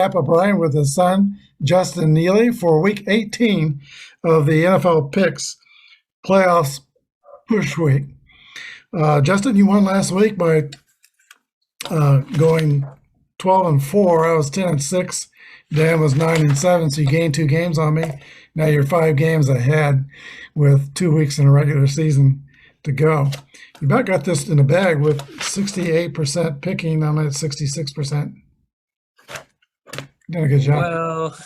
Apba with his son, Justin Neely, for Week 18 of the NFL Picks Playoffs Push Week. Justin, you won last week by going 12-4. I was 10-6. Dan was 9-7, so you gained 2 games on me. Now you're 5 games ahead with 2 weeks in a regular season to go. You about got this in the bag with 68% picking. I'm at 66%. Done a good job. Well,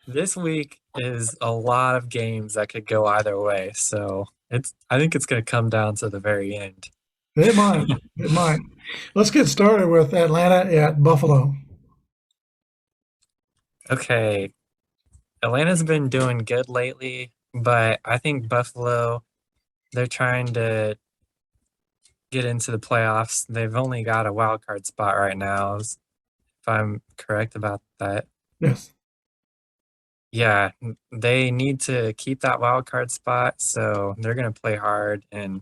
this week is a lot of games that could go either way, so I think it's going to come down to the very end. It might. It might. Let's get started with Atlanta at Buffalo. Okay, Atlanta's been doing good lately, but I think Buffalo, they're trying to get into the playoffs. They've only got a wild card spot right now, if I'm correct about that. Yes. Yeah, they need to keep that wild card spot, so they're going to play hard, and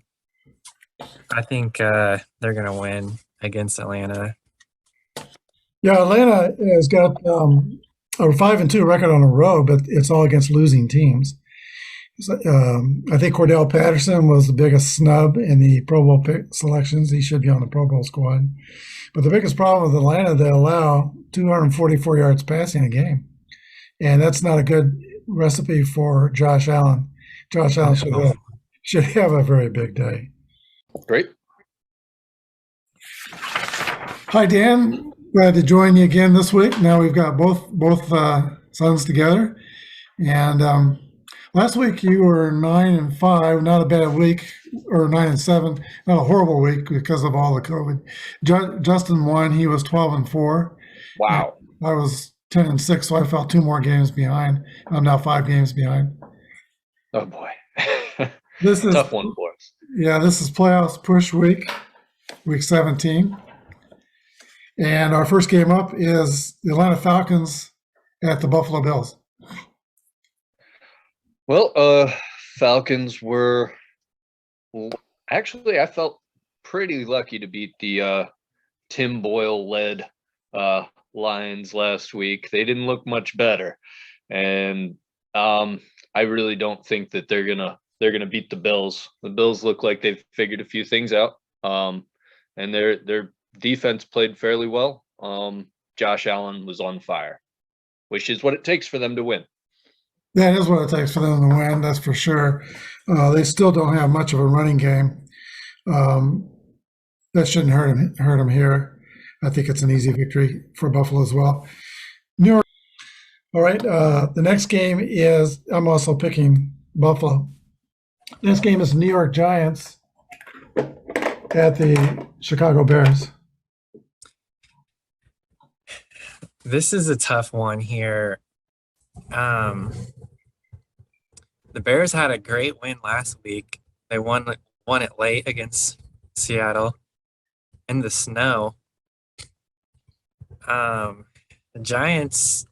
I think they're going to win against Atlanta. Yeah, Atlanta has got a 5-2 record on the road, but it's all against losing teams. So, I think Cordell Patterson was the biggest snub in the Pro Bowl pick selections. He should be on the Pro Bowl squad. But the biggest problem with Atlanta, they allow 244 yards passing a game. And that's not a good recipe for Josh Allen. Josh Allen should have a very big day. Great. Hi, Dan. Glad to join you again this week. Now we've got both sons together. And last week you were 9-5, not a bad week, or 9-7, not a horrible week because of all the COVID. Justin won. He was 12-4. Wow. I was 10-6, so I fell 2 more games behind. I'm now 5 games behind. Oh boy. This is tough one for us. Yeah, this is playoffs push week 17. And our first game up is the Atlanta Falcons at the Buffalo Bills. Well, Falcons were actually, I felt pretty lucky to beat the Tim Boyle led Lions last week. They didn't look much better, and I really don't think that they're gonna beat the Bills. The Bills look like they've figured a few things out, and their defense played fairly well. Josh Allen was on fire, which is what it takes for them to win. That is what it takes for them to win, that's for sure. They still don't have much of a running game. That shouldn't hurt them here. I think it's an easy victory for Buffalo as well. New York. All right. The next game is, I'm also picking Buffalo. Next game is New York Giants at the Chicago Bears. This is a tough one here. The Bears had a great win last week. They won it late against Seattle in the snow. The Giants,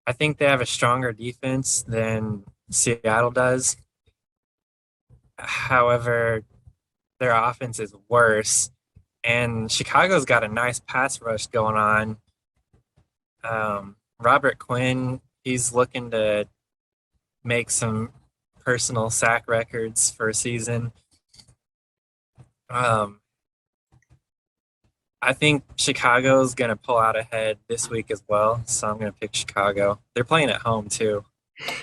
I think they have a stronger defense than Seattle does. However, their offense is worse, and Chicago's got a nice pass rush going on. Robert Quinn, he's looking to make some personal sack records for a season. I think Chicago's going to pull out ahead this week as well, so I'm going to pick Chicago. They're playing at home, too.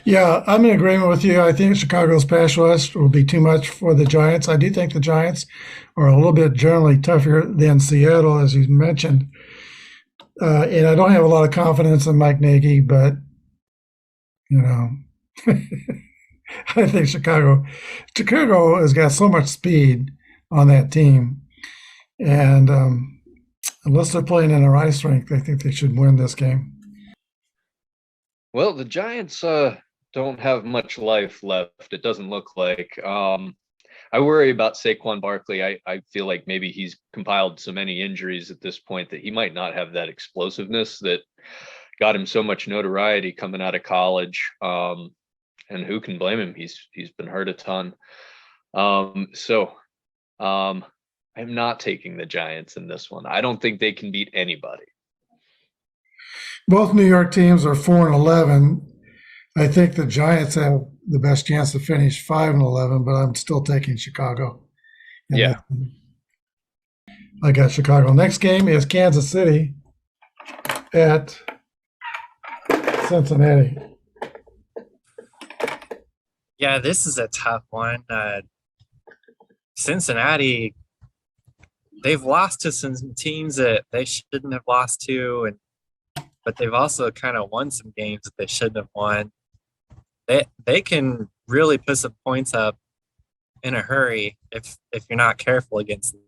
Yeah, I'm in agreement with you. I think Chicago's pass rush will be too much for the Giants. I do think the Giants are a little bit generally tougher than Seattle, as you mentioned. And I don't have a lot of confidence in Mike Nagy, but, I think Chicago has got so much speed on that team. And unless they're playing in a ice rink, I think they should win this game. Well, the Giants don't have much life left, it doesn't look like. I worry about Saquon Barkley. I feel like maybe he's compiled so many injuries at this point that he might not have that explosiveness that got him so much notoriety coming out of college. And who can blame him? He's been hurt a ton. So I'm not taking the Giants in this one. I don't think they can beat anybody. Both New York teams are 4-11. I think the Giants have the best chance to finish 5-11, but I'm still taking Chicago. Yeah. I got Chicago. Next game is Kansas City at Cincinnati. Yeah, this is a tough one. Cincinnati, they've lost to some teams that they shouldn't have lost to, but they've also kind of won some games that they shouldn't have won. They can really put some points up in a hurry if you're not careful against them.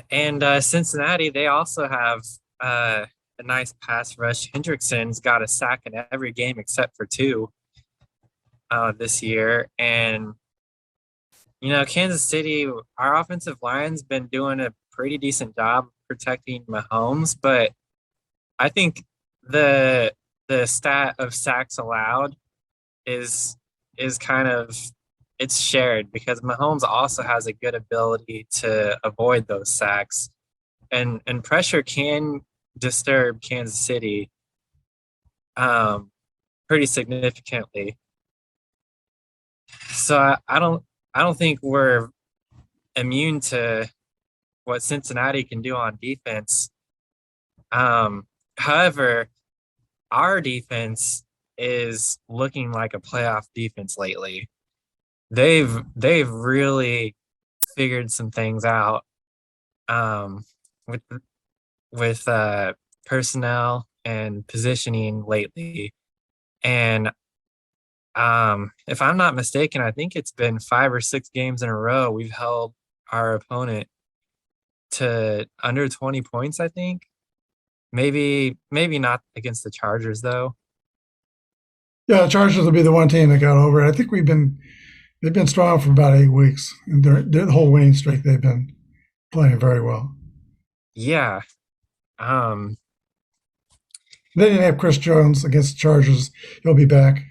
And Cincinnati, they also have a nice pass rush. Hendrickson's got a sack in every game except for 2 this year. And, Kansas City, our offensive line's been doing a pretty decent job protecting Mahomes, but I think the stat of sacks allowed is kind of it's shared because Mahomes also has a good ability to avoid those sacks, and pressure can disturb Kansas City pretty significantly. So I don't think we're immune to what Cincinnati can do on defense. However, our defense is looking like a playoff defense lately. They've really figured some things out with personnel and positioning lately. And if I'm not mistaken, I think it's been 5 or 6 games in a row we've held our opponent to under 20 points, I think. Maybe not against the Chargers though. Yeah, the Chargers will be the one team that got over it. I think they've been strong for about 8 weeks, and the whole winning streak they've been playing very well. Yeah. They didn't have Chris Jones against the Chargers. He'll be back.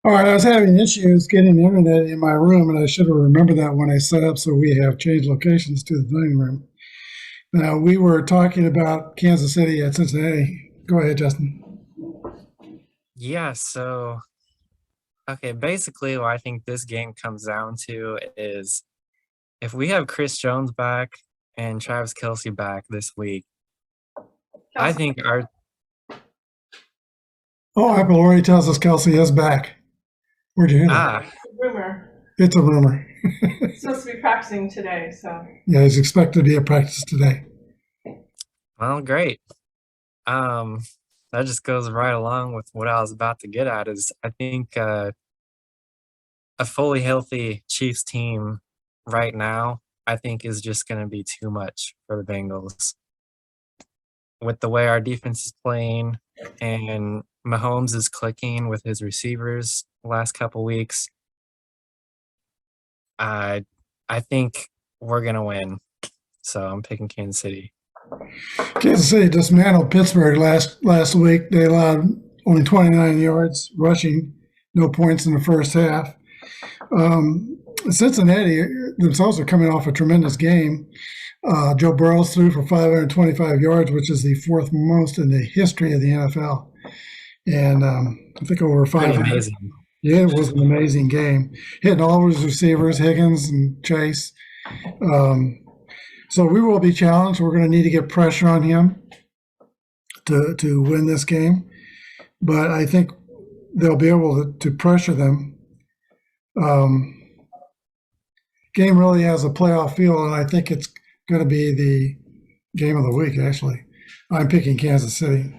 All right, I was having issues getting internet in my room, and I should have remembered that when I set up so we have changed locations to the dining room. Now, we were talking about Kansas City at Cincinnati. Go ahead, Justin. Yeah, so okay, basically what I think this game comes down to is if we have Chris Jones back and Travis Kelce back this week, I think our Apple already tells us Kelce is back. Where'd you hear that? Rumor. It's a rumor. He's supposed to be practicing today, so. Yeah, he's expected to be at practice today. well, great. That just goes right along with what I was about to get at is I think a fully healthy Chiefs team right now, I think is just going to be too much for the Bengals. With the way our defense is playing and Mahomes is clicking with his receivers the last couple weeks, I think we're going to win. So I'm picking Kansas City. Kansas City dismantled Pittsburgh last week. They allowed only 29 yards rushing, no points in the first half. Cincinnati themselves are coming off a tremendous game. Joe Burrow threw for 525 yards, which is the 4th most in the history of the NFL. And I think over 500. Amazing. Yeah, it was an amazing game. Hitting all of his receivers, Higgins and Chase. So we will be challenged. We're going to need to get pressure on him to win this game. But I think they'll be able to pressure them. Game really has a playoff feel, and I think it's going to be the game of the week, actually. I'm picking Kansas City.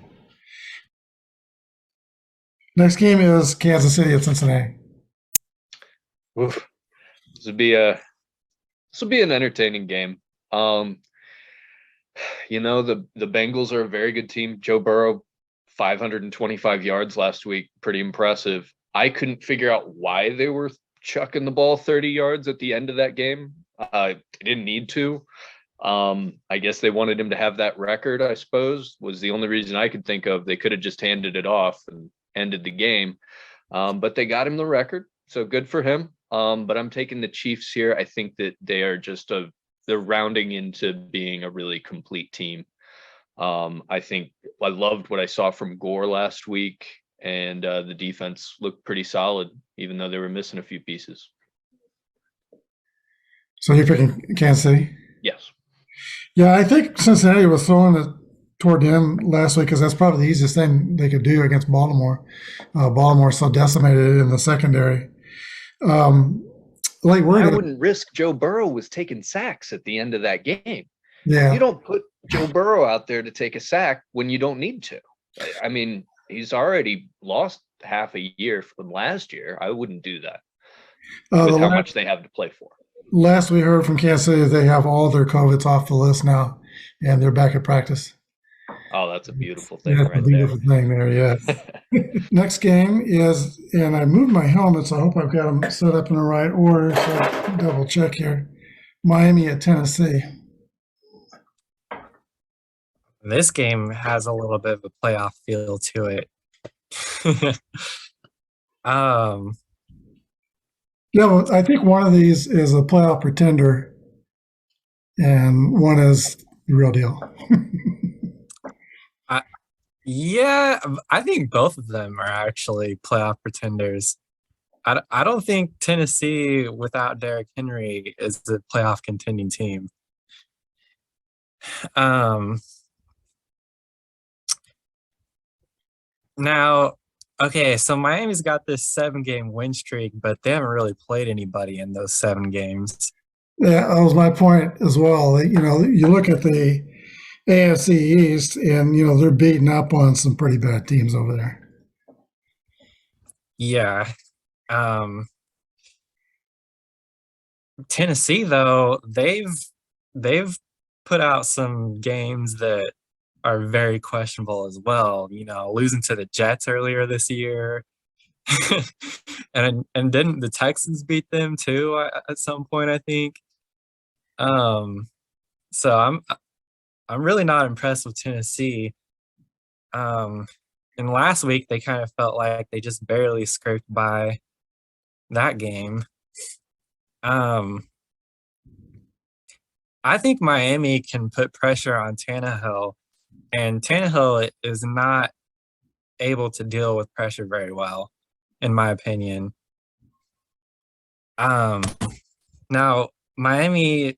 Next game is Kansas City at Cincinnati. Oof. This will be an entertaining game. The Bengals are a very good team. Joe Burrow, 525 yards last week, pretty impressive. I couldn't figure out why they were chucking the ball 30 yards at the end of that game. They didn't need to. I guess they wanted him to have that record, I suppose, was the only reason I could think of. They could have just handed it off and ended the game. But they got him the record, so good for him. but I'm taking the Chiefs here. I think that they are they're rounding into being a really complete team. I think I loved what I saw from Gore last week, and the defense looked pretty solid, even though they were missing a few pieces. So you're picking Kansas City? Yes. Yeah, I think Cincinnati was throwing it toward them last week because that's probably the easiest thing they could do against Baltimore. Baltimore so decimated in the secondary. Like I wouldn't risk Joe Burrow was taking sacks at the end of that game. Yeah, You don't put Joe Burrow out there to take a sack when you don't need to. I mean, he's already lost half a year from last year. I wouldn't do that with how much they have to play for. Last we heard from Kansas City, they have all their COVIDs off the list now, and they're back at practice. Oh, that's a beautiful thing That's right a beautiful thing there, yeah. Next game is, and I moved my helmet, so I hope I've got them set up in the right order. So I'll double check here. Miami at Tennessee. This game has a little bit of a playoff feel to it. Yeah, well, I think one of these is a playoff pretender, and one is the real deal. Yeah, I think both of them are actually playoff pretenders. I don't think Tennessee without Derrick Henry is a playoff contending team. Now, okay, so Miami's got this 7-game win streak, but they haven't really played anybody in those 7 games. Yeah, that was my point as well. You know, you look at the AFC East, and you know they're beating up on some pretty bad teams over there. Yeah. Tennessee, though, they've put out some games that are very questionable as well. You know, losing to the Jets earlier this year, and didn't the Texans beat them too at some point? I think. So I'm really not impressed with Tennessee. And last week they kind of felt like they just barely scraped by that game. I think Miami can put pressure on Tannehill, and Tannehill is not able to deal with pressure very well, in my opinion. Now Miami,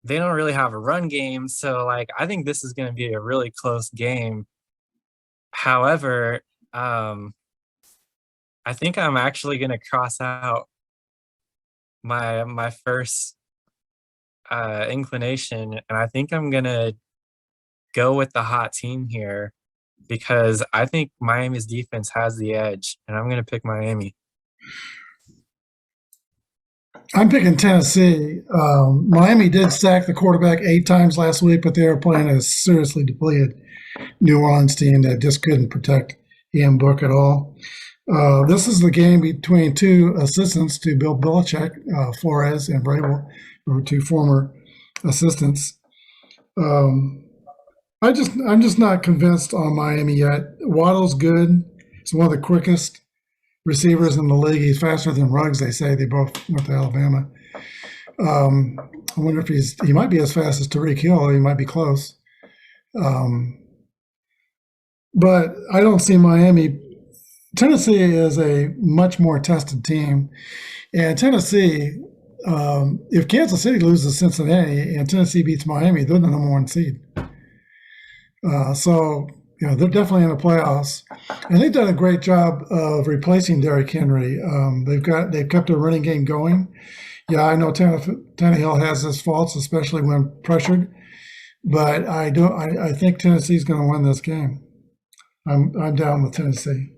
they don't really have a run game, so like I think this is going to be a really close game. However, I think I'm actually going to cross out my first inclination, and I think I'm going to go with the hot team here because I think Miami's defense has the edge, and I'm going to pick Miami. I'm picking Tennessee. Miami did sack the quarterback 8 times last week, but they were playing a seriously depleted New Orleans team that just couldn't protect Ian Book at all. This is the game between 2 assistants to Bill Belichick, Flores and Vrabel, who were 2 former assistants. I'm just not convinced on Miami yet. Waddle's good. He's one of the quickest receivers in the league. He's faster than Ruggs, they say. They both went to Alabama. I wonder if he might be as fast as Tyreek Hill. He might be close. But I don't see Miami. Tennessee is a much more tested team. And Tennessee, if Kansas City loses Cincinnati and Tennessee beats Miami, they're the number 1 seed. So, you know, they're definitely in the playoffs. And they've done a great job of replacing Derrick Henry. They've kept a running game going. Yeah, I know Tannehill has his faults, especially when pressured. But I think Tennessee's going to win this game. I'm down with Tennessee.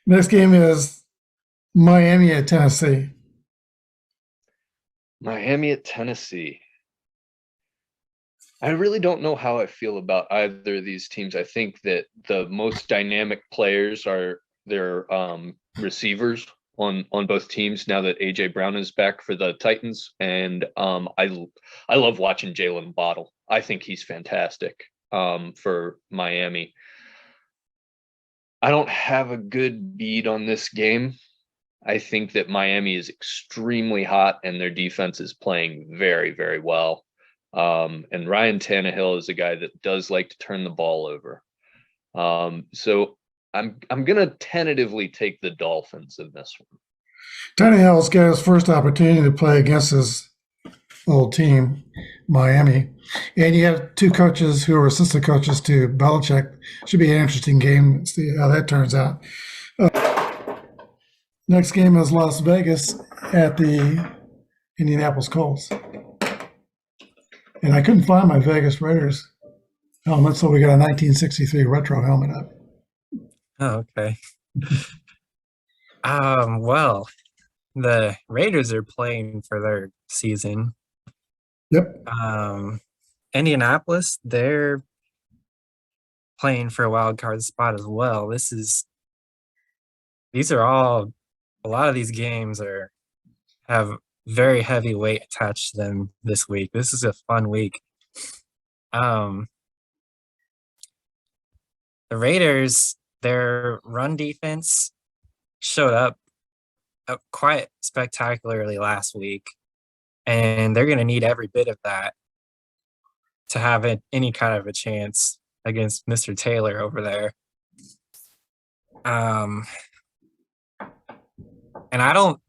Next game is Miami at Tennessee. Miami at Tennessee. I really don't know how I feel about either of these teams. I think that the most dynamic players are their receivers on both teams now that AJ Brown is back for the Titans, and I love watching Jalen Waddle. I think he's fantastic for Miami. I don't have a good bead on this game. I think that Miami is extremely hot and their defense is playing very, very well. And Ryan Tannehill is a guy that does like to turn the ball over. So I'm gonna tentatively take the Dolphins in this one. Tannehill's got his first opportunity to play against his old team, Miami. And you have two coaches who are assistant coaches to Belichick. Should be an interesting game. See how that turns out. Next game is Las Vegas at the Indianapolis Colts. And I couldn't find my Vegas Raiders helmet, so we got a 1963 retro helmet up. Oh, okay. Well, the Raiders are playing for their season. Yep. Indianapolis, they're playing for a wild card spot as well. These are all, a lot of these games have very heavy weight attached to them this week. This is a fun week. The Raiders, their run defense showed up quite spectacularly last week, and they're going to need every bit of that to have any kind of a chance against Mr. Taylor over there. And I don't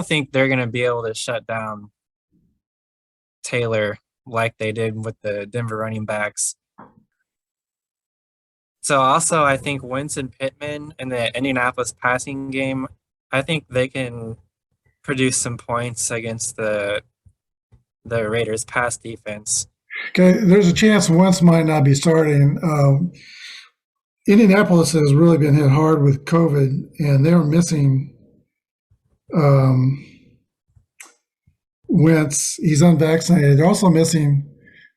think they're going to be able to shut down Taylor like they did with the Denver running backs. So also, I think Wentz and Pittman in the Indianapolis passing game, I think they can produce some points against the Raiders' pass defense. Okay, there's a chance Wentz might not be starting. Indianapolis has really been hit hard with COVID, and they're missing Wentz. He's unvaccinated. They're also missing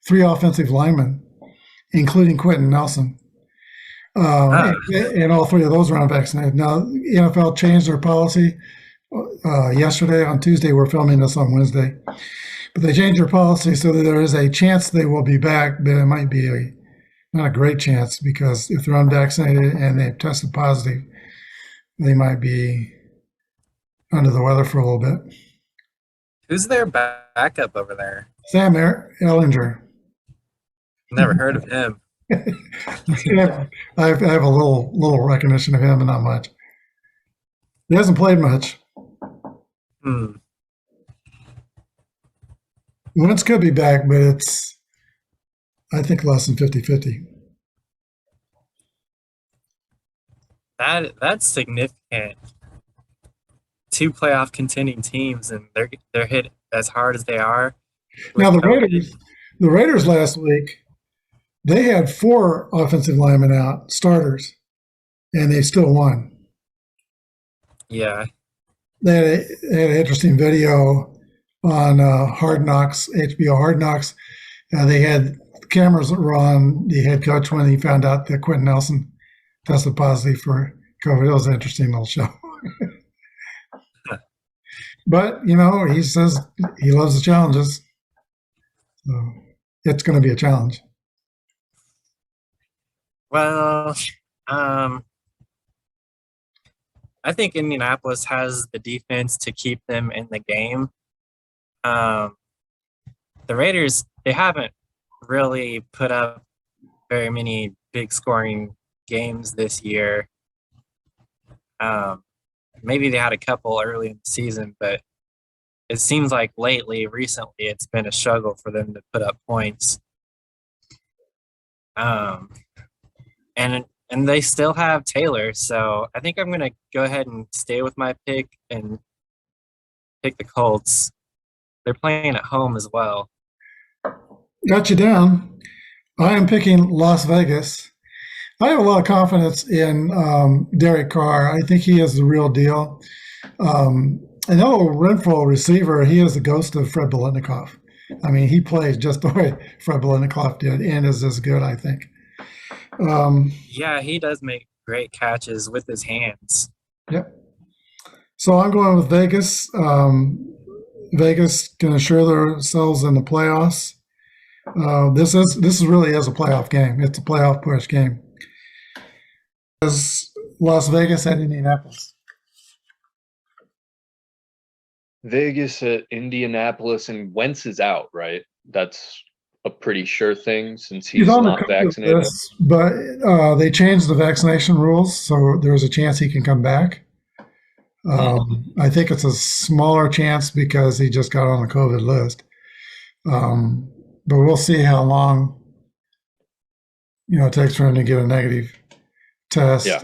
3 offensive linemen, including Quentin Nelson. And all 3 of those are unvaccinated. Now, NFL changed their policy yesterday. On Tuesday, we're filming this on Wednesday. But they changed their policy so that there is a chance they will be back, but it might be not a great chance, because if they're unvaccinated and they've tested positive, they might be under the weather for a little bit. Who's their backup over there? Sam Ellinger. Never heard of him. I have a little recognition of him, but not much. He hasn't played much. Wentz could be back, but it's, I think, less than 50-50. That's significant. 2 playoff contending teams, and they're hit as hard as they are. Now the Raiders last week, they had 4 offensive linemen out, starters, and they still won. Yeah. They had an interesting video on Hard Knocks, HBO Hard Knocks. They had cameras that were on the head coach when he found out that Quentin Nelson tested positive for COVID. It was an interesting little show. But, he says he loves the challenges. So it's going to be a challenge. Well, I think Indianapolis has the defense to keep them in the game. The Raiders, they haven't really put up very many big scoring games this year. Maybe they had a couple early in the season, but it seems like recently, it's been a struggle for them to put up points. And they still have Taylor, so I think I'm going to go ahead and stay with my pick and pick the Colts. They're playing at home as well. Got you down. I am picking Las Vegas. I have a lot of confidence in Derek Carr. I think he is the real deal. An old Renfro receiver, he is the ghost of Fred Biletnikoff. I mean, he plays just the way Fred Biletnikoff did and is as good, I think. Yeah, he does make great catches with his hands. Yep. So I'm going with Vegas. Vegas can assure themselves in the playoffs. This really is a playoff game. It's a playoff push game. As Las Vegas and Indianapolis. Vegas at Indianapolis, and Wentz is out, right? That's a pretty sure thing since He's he's on the not COVID vaccinated. list, but they changed the vaccination rules, so there's a chance he can come back. I think it's a smaller chance because he just got on the COVID list. But we'll see how long it takes for him to get a negative test. Yeah.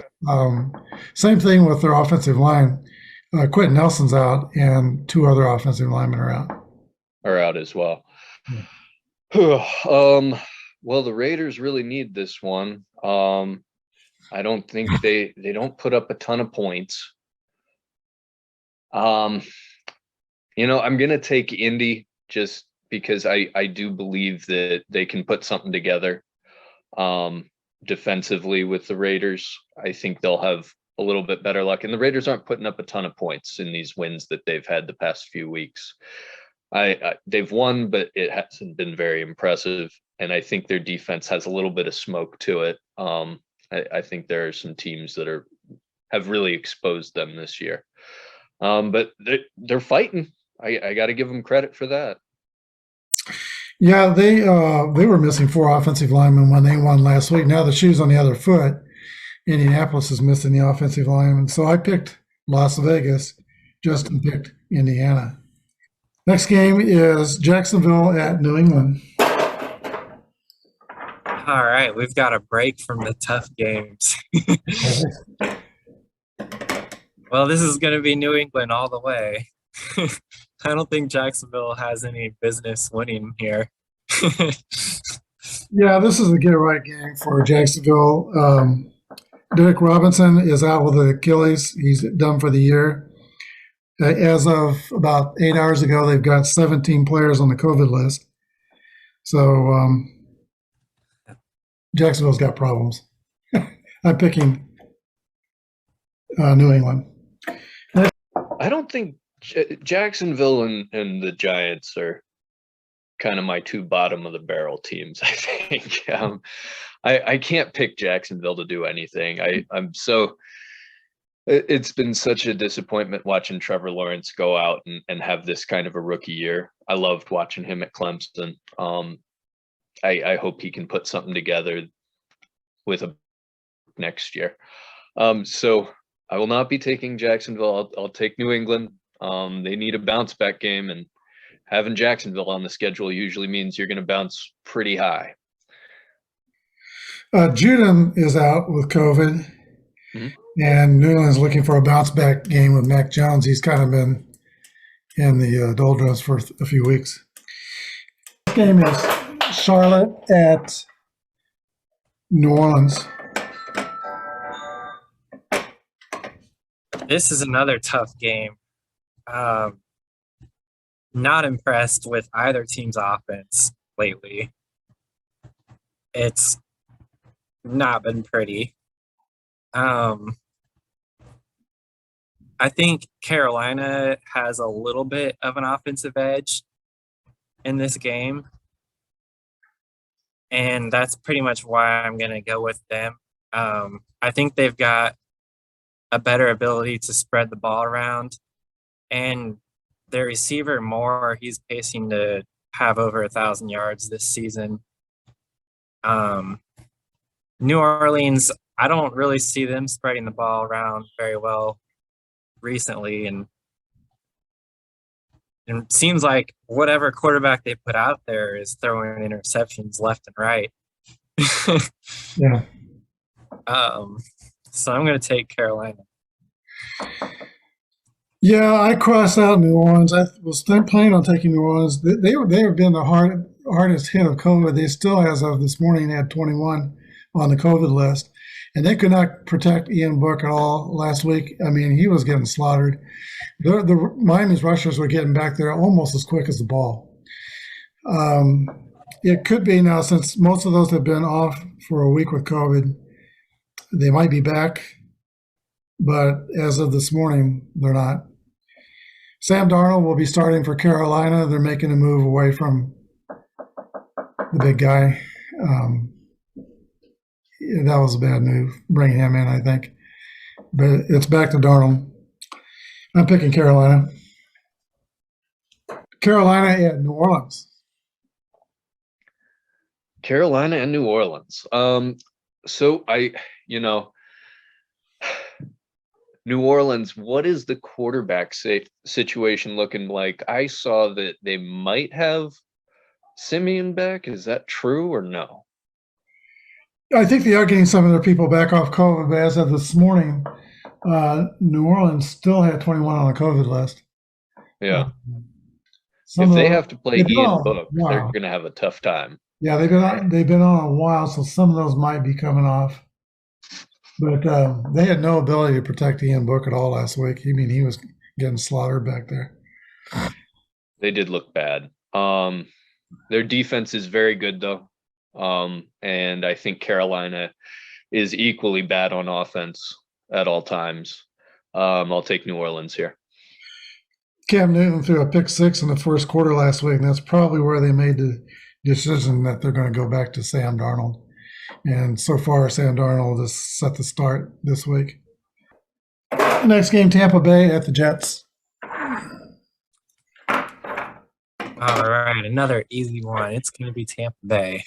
Same thing with their offensive line. Quentin Nelson's out, and 2 other offensive linemen are out. Are out as well. Well, the Raiders really need this one. I don't think they don't put up a ton of points. I'm gonna take Indy just because I do believe that they can put something together defensively with the Raiders. I think they'll have a little bit better luck, and the Raiders aren't putting up a ton of points in these wins that they've had the past few weeks. They've won, but it hasn't been very impressive, and I think their defense has a little bit of smoke to it. I think there are some teams that have really exposed them this year, but they're fighting. I got to give them credit for that. Yeah, they were missing 4 offensive linemen when they won last week. Now the shoe's on the other foot. Indianapolis is missing the offensive lineman, so I picked Las Vegas. Justin picked Indiana. Next game is Jacksonville at New England. All right, we've got a break from the tough games. Well, this is going to be New England all the way. I don't think Jacksonville has any business winning here. Yeah, this is a get-right game for Jacksonville. Derek Robinson is out with an Achilles. He's done for the year. As of about 8 hours ago, they've got 17 players on the COVID list. So Jacksonville's got problems. I'm picking New England. I don't think Jacksonville and the Giants are kind of my 2 bottom of the barrel teams. I think I can't pick Jacksonville to do anything. It's been such a disappointment watching Trevor Lawrence go out and have this kind of a rookie year. I loved watching him at Clemson. I hope he can put something together with a next year. So I will not be taking Jacksonville. I'll take New England. They need a bounce back game, and having Jacksonville on the schedule usually means you're going to bounce pretty high. Judon is out with COVID, and New England's looking for a bounce back game with Mac Jones. He's kind of been in the doldrums for a few weeks. This game is Charlotte at New Orleans. This is another tough game. Not impressed with either team's offense lately. It's not been pretty. I think Carolina has a little bit of an offensive edge in this game, and that's pretty much why I'm going to go with them. I think they've got a better ability to spread the ball around, and their receiver Moore, he's pacing to have over 1,000 yards this season. New Orleans, I don't really see them spreading the ball around very well recently, and it seems like whatever quarterback they put out there is throwing interceptions left and right. Yeah. So I'm going to take Carolina. Yeah, I crossed out New Orleans. I was planning on taking New Orleans. They have been the hardest hit of COVID. They still, as of this morning, had 21 on the COVID list, and they could not protect Ian Book at all last week. I mean, he was getting slaughtered. The Miami's rushers were getting back there almost as quick as the ball. It could be now, since most of those have been off for a week with COVID, they might be back, but as of this morning, they're not. Sam Darnold will be starting for Carolina. They're making a move away from the big guy. That was a bad move, bringing him in, I think. But it's back to Darnold. I'm picking Carolina. Carolina at New Orleans. Carolina and New Orleans. So New Orleans, what is the quarterback situation looking like? I saw that they might have Simeon back. Is that true or no? I think they are getting some of their people back off COVID, but as of this morning, New Orleans still had 21 on the COVID list. Yeah. Some If of they them- have to play they've been Ian on a Book, they're while. going to have a tough time. Yeah, they've been on a while, so some of those might be coming off. But they had no ability to protect Ian Book at all last week. I mean, he was getting slaughtered back there. They did look bad. Their defense is very good though. And I think Carolina is equally bad on offense at all times. I'll take New Orleans here. Cam Newton threw a pick 6 in the first quarter last week, and that's probably where they made the decision that they're going to go back to Sam Darnold. And so far, Sam Darnold has set the start this week. Next game, Tampa Bay at the Jets. All right, another easy one. It's going to be Tampa Bay.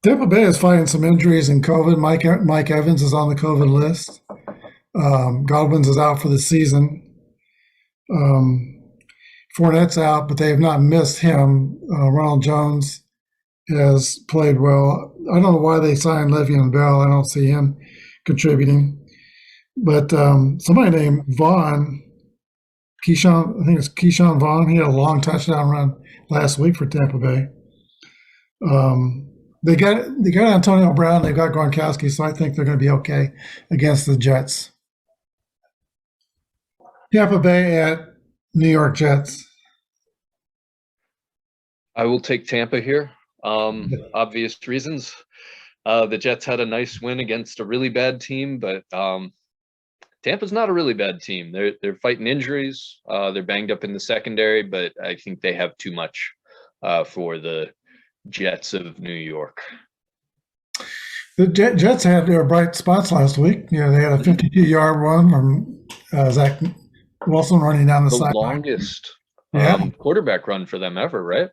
Tampa Bay is fighting some injuries in COVID. Mike Evans is on the COVID list. Godwin's is out for the season. Fournette's out, but they have not missed him. Ronald Jones has played well. I don't know why they signed Le'Veon Bell. I don't see him contributing. But somebody named Vaughn, Keyshawn, I think it's Keyshawn Vaughn, he had a long touchdown run last week for Tampa Bay. They got Antonio Brown, they've got Gronkowski, so I think they're going to be okay against the Jets. Tampa Bay at New York Jets. I will take Tampa here. Obvious reasons. The Jets had a nice win against a really bad team, but Tampa's not a really bad team. They're fighting injuries. They're banged up in the secondary, but I think they have too much for the Jets of New York. The Jets had their bright spots last week. You know, they had a 52-yard run from Zach Wilson running down the sideline. Longest quarterback run for them ever, right?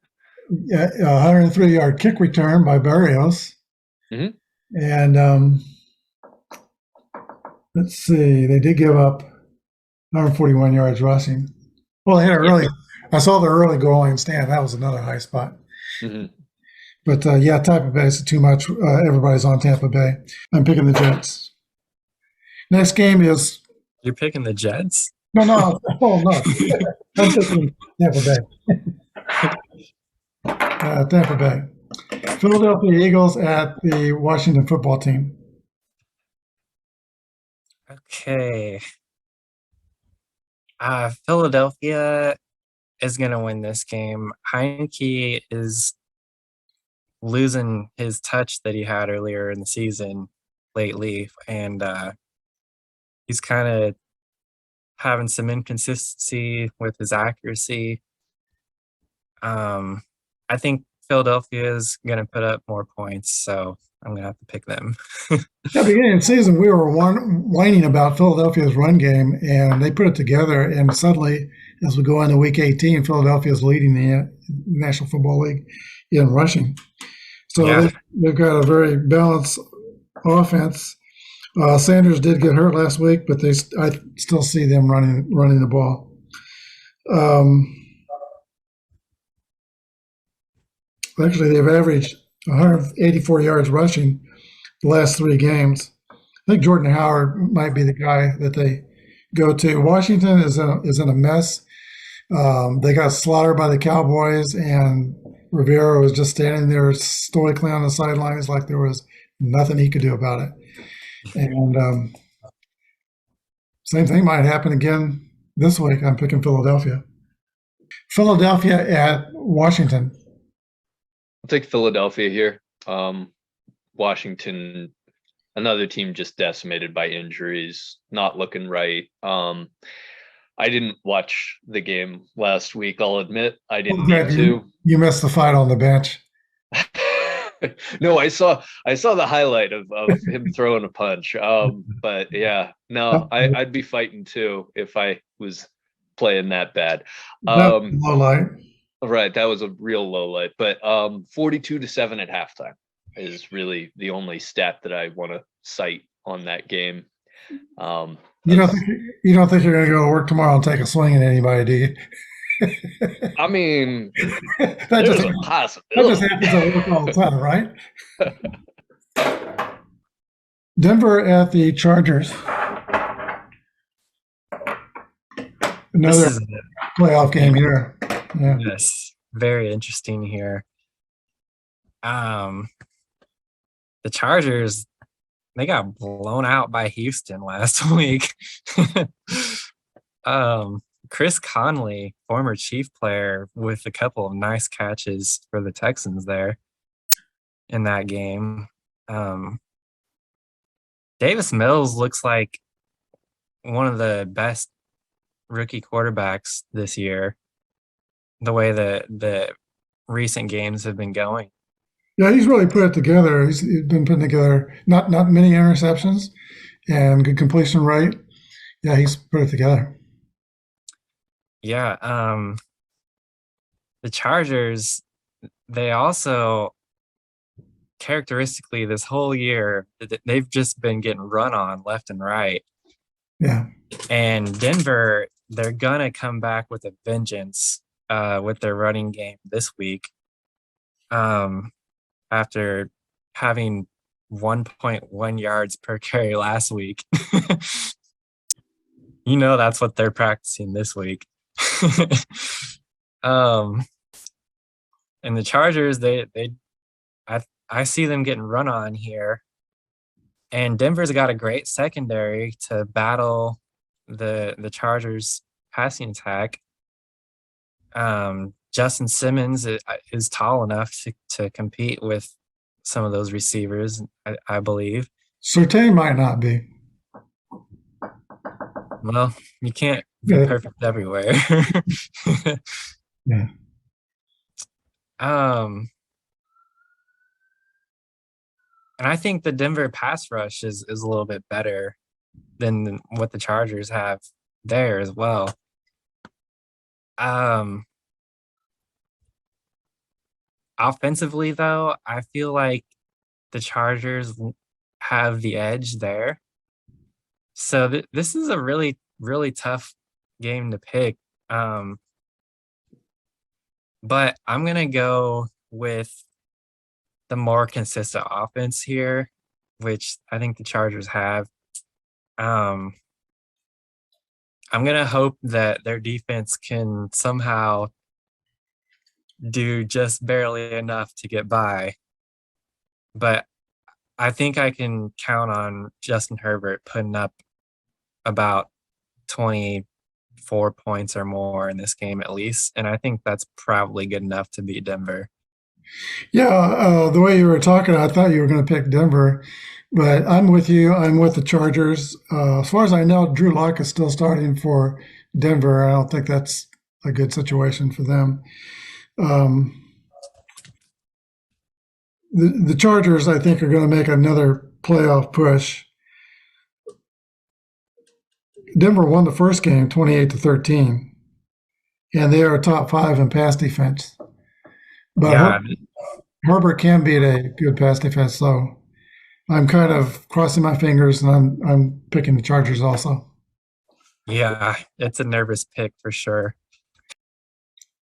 Yeah, a 103-yard kick return by Barrios. Mhm. And let's see, they did give up 141 yards rushing. Well, they had I saw the early goal line stand. That was another high spot. Mm-hmm. But Tampa Bay is too much. Everybody's on Tampa Bay. I'm picking the Jets. Next game is. You're picking the Jets? No. Oh, no. I'm picking Tampa Bay. Tampa Bay. Philadelphia Eagles at the Washington football team. Okay. Philadelphia is going to win this game. Heineke is losing his touch that he had earlier in the season lately, and he's kind of having some inconsistency with his accuracy. I think Philadelphia is going to put up more points, so I'm going to have to pick them. At the beginning of the season, we were whining about Philadelphia's run game, and they put it together. And suddenly, as we go into Week 18, Philadelphia is leading the National Football League in rushing. So they've got a very balanced offense. Sanders did get hurt last week, but I still see them running the ball. Actually, they've averaged 184 yards rushing the last 3 games. I think Jordan Howard might be the guy that they go to. Washington is in a mess. They got slaughtered by the Cowboys, and Rivera was just standing there stoically on the sidelines like there was nothing he could do about it. And same thing might happen again this week. I'm picking Philadelphia. Philadelphia at Washington. I'll take Philadelphia here. Washington, another team just decimated by injuries, not looking right. I didn't watch the game last week. I'll admit I didn't need to. You missed the fight on the bench. No, I saw the highlight of him throwing a punch. But yeah, no, I'd be fighting too if I was playing that bad. That's low light. Right, that was a real low light. But 42-7 at halftime is really the only stat that I want to cite on that game. You don't That's- think you don't think you're going to go to work tomorrow and take a swing at anybody, do you? I mean, that there's just a that just possibility. happens at work all the time, right? Denver at the Chargers. This Another is playoff game here. Yeah. yes, very interesting here. The Chargers, they got blown out by Houston last week. Chris Conley, former Chief player, with a couple of nice catches for the Texans there in that game. Davis Mills looks like one of the best rookie quarterbacks this year, the way the recent games have been going. Yeah, he's really put it together. He's been putting together not many interceptions and good completion rate. Yeah, he's put it together. Yeah, the Chargers, they also characteristically this whole year they've just been getting run on left and right. Yeah. And Denver, they're gonna come back with a vengeance with their running game this week. After having 1.1 yards per carry last week. You know that's what they're practicing this week. And the Chargers, I see them getting run on here. And Denver's got a great secondary to battle the Chargers passing attack. Justin Simmons is tall enough to compete with some of those receivers, I believe. Surtain might not be. Well, you can't be Yeah. perfect everywhere. Yeah. And I think the Denver pass rush is a little bit better than what the Chargers have there as well. Offensively, though, I feel like the Chargers have the edge there. So this is a really, really tough game to pick. But I'm going to go with the more consistent offense here, which I think the Chargers have. I'm going to hope that their defense can somehow do just barely enough to get by. But I think I can count on Justin Herbert putting up about 24 points or more in this game at least. And I think that's probably good enough to beat Denver. Yeah, the way you were talking, I thought you were going to pick Denver, but I'm with you. I'm with the Chargers. As far as I know, Drew Lock is still starting for Denver. I don't think that's a good situation for them. The Chargers, I think, are going to make another playoff push. Denver won the first game 28-13, and they are top 5 in pass defense. But Yeah, Herbert can beat a good pass defense, so I'm kind of crossing my fingers, and I'm picking the Chargers also. yeah, it's a nervous pick for sure.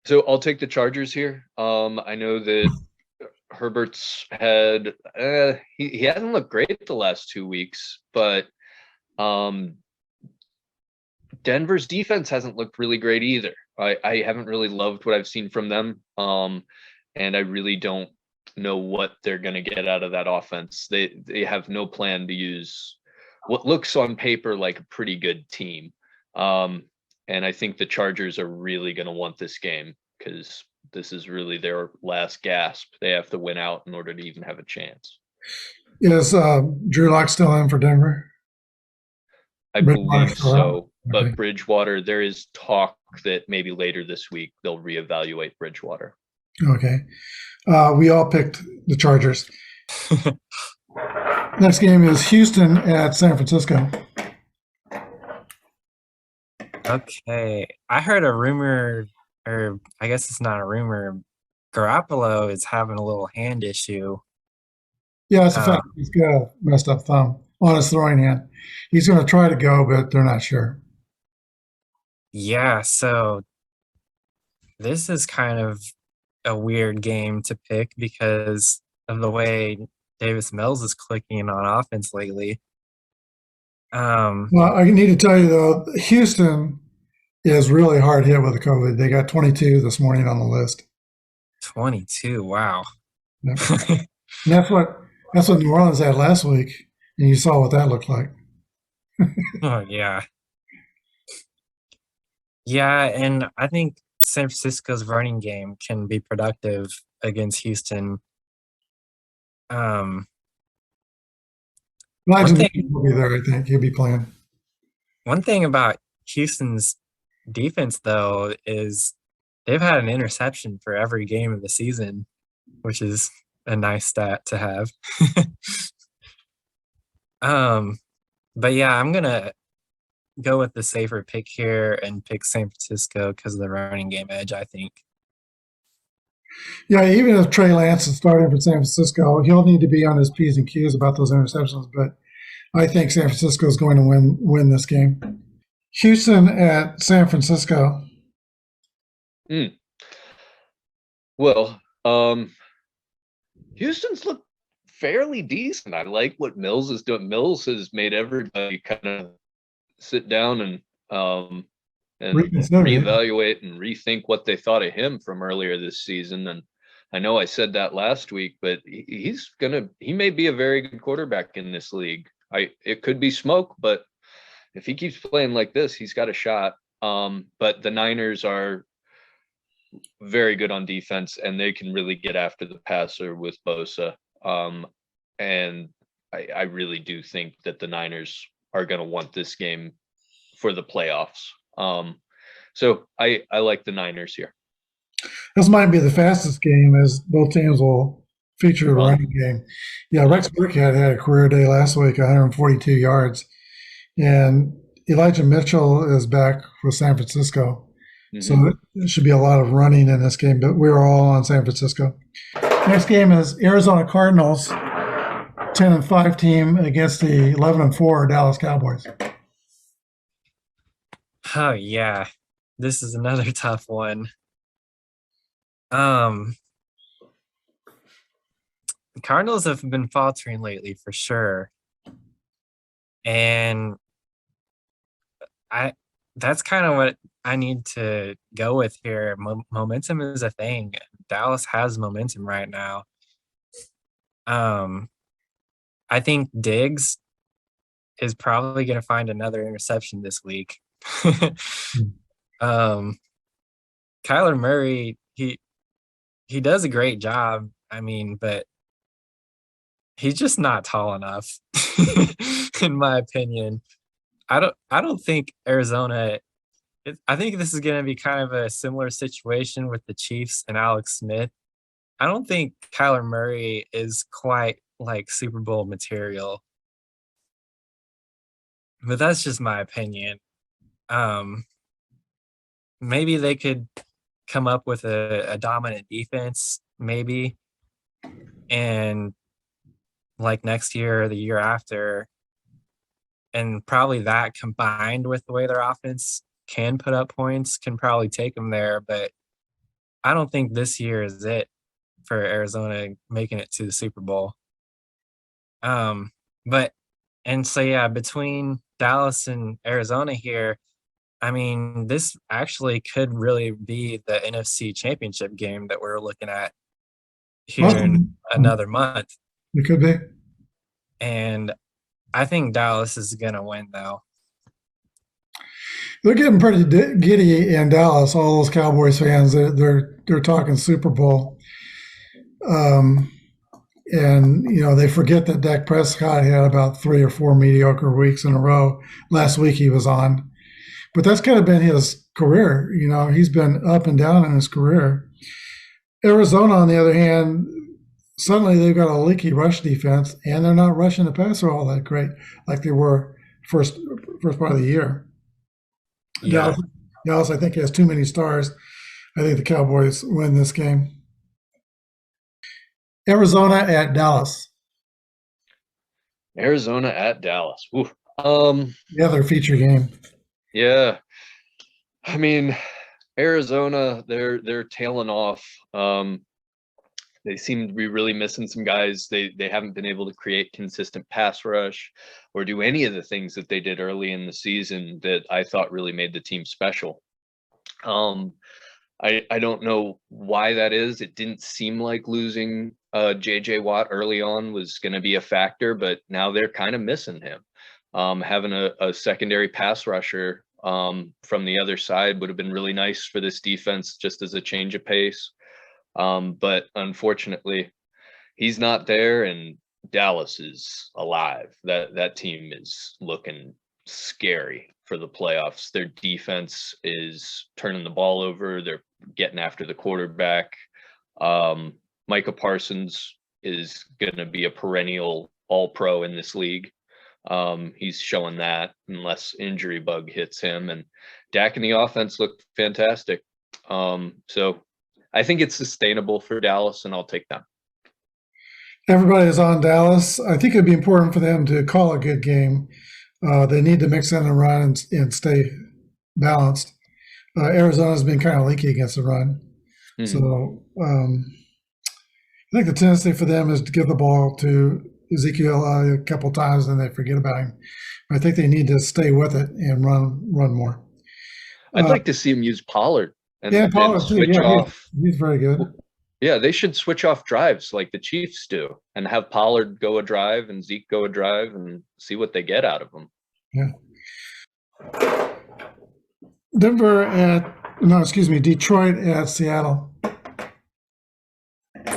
So I'll take the Chargers here. I know that Herbert's had he hasn't looked great the last 2 weeks, but Denver's defense hasn't looked really great either. I haven't really loved what I've seen from them. And I really don't know what they're going to get out of that offense. They have no plan to use what looks on paper like a pretty good team. And I think the Chargers are really going to want this game because this is really their last gasp. They have to win out in order to even have a chance. Is Drew Lock still in for Denver? I Bridgewater's believe still out? so. Okay. But Bridgewater, there is talk that maybe later this week they'll reevaluate Bridgewater. Okay. We all picked the Chargers. Next game is Houston at San Francisco. Okay. I heard a rumor, or I guess it's not a rumor. Garoppolo is having a little hand issue. Yeah, it's a Uh, fact. He's got a messed up thumb on his throwing hand. He's going to try to go, but they're not sure. yeah, so this is kind of a weird game to pick because of the way Davis Mills is clicking on offense lately. Well, I need to tell you, though, Houston is really hard hit with the COVID. They got 22 this morning on the list. 22, wow. Yep. And that's what New Orleans had last week, and you saw what that looked like. Oh, yeah. Yeah, and I think San Francisco's running game can be productive against Houston. One Elijah thing Mitchell will be there, I think. He'll be playing. one thing about Houston's defense though is they've had an interception for every game of the season, which is a nice stat to have. But yeah, I'm gonna go with the safer pick here and pick San Francisco because of the running game edge, I think. Yeah, even if Trey Lance is starting for San Francisco, he'll need to be on his P's and Q's about those interceptions. But I think San Francisco is going to win this game. Houston at San Francisco. Well, Houston's looked fairly decent. I like what Mills is doing. Mills has made everybody kind of sit down and reevaluate and rethink what they thought of him from earlier this season. And I know I said that last week, but he may be a very good quarterback in this league. It could be smoke, but if he keeps playing like this, he's got a shot. But the Niners are very good on defense, and they can really get after the passer with Bosa. And I really do think that the Niners are going to want this game for the playoffs. So I like the Niners here. This might be the fastest game, as both teams will feature a running game. Yeah, Rex Burkhead had a career day last week, 142 yards. And Elijah Mitchell is back for San Francisco. Mm-hmm. So there should be a lot of running in this game, but we're all on San Francisco. Next game is Arizona Cardinals, 10-5 team against the 11-4 Dallas Cowboys. Oh yeah, this is another tough one. The Cardinals have been faltering lately for sure. And that's kind of what I need to go with here. Momentum is a thing. Dallas has momentum right now. I think Diggs is probably going to find another interception this week. Kyler Murray, he does a great job. I mean, but he's just not tall enough, in my opinion. I don't think Arizona. I think this is going to be kind of a similar situation with the Chiefs and Alex Smith. I don't think Kyler Murray is quite like Super Bowl material, but that's just my opinion. Maybe they could come up with a dominant defense, maybe, and like next year or the year after, and probably that combined with the way their offense can put up points can probably take them there. But I don't think this year is it for Arizona making it to the Super Bowl. Between Dallas and Arizona here, I mean, this actually could really be the NFC Championship game that we're looking at here in another month. It could be. And I think Dallas is going to win, though. They're getting pretty giddy in Dallas. All those Cowboys fans, they're talking Super Bowl, and they forget that Dak Prescott had about 3 or 4 mediocre weeks in a row. Last week he was on, but that's kind of been his career. He's been up and down in his career. Arizona, on the other hand, suddenly they've got a leaky rush defense, and they're not rushing the passer all that great like they were first part of the year. Yeah. Dallas, I think, has too many stars. I think the Cowboys win this game. Arizona at Dallas. Arizona at Dallas. Ooh. The other feature game. Yeah. I mean, Arizona, they're tailing off. They seem to be really missing some guys. They haven't been able to create consistent pass rush or do any of the things that they did early in the season that I thought really made the team special. I don't know why that is. It didn't seem like losing JJ Watt early on was going to be a factor, but now they're kind of missing him. Having a secondary pass rusher from the other side would have been really nice for this defense, just as a change of pace. But unfortunately, he's not there, and Dallas is alive. That team is looking scary for the playoffs. Their defense is turning the ball over. They're getting after the quarterback. Micah Parsons is going to be a perennial all-pro in this league. He's showing that unless injury bug hits him, and Dak and the offense looked fantastic. So I think it's sustainable for Dallas, and I'll take them. Everybody is on Dallas. I think it'd be important for them to call a good game. They need to mix in and run and stay balanced. Arizona's been kind of leaky against the run. Mhm. So I think the tendency for them is to give the ball to Ezekiel a couple times and they forget about him. I think they need to stay with it and run more. I'd like to see him use Pollard and Pollard too. switch Yeah, off. He's very good. Yeah, they should switch off drives like the Chiefs do and have Pollard go a drive and Zeke go a drive and see what they get out of them. Yeah. Detroit at Seattle.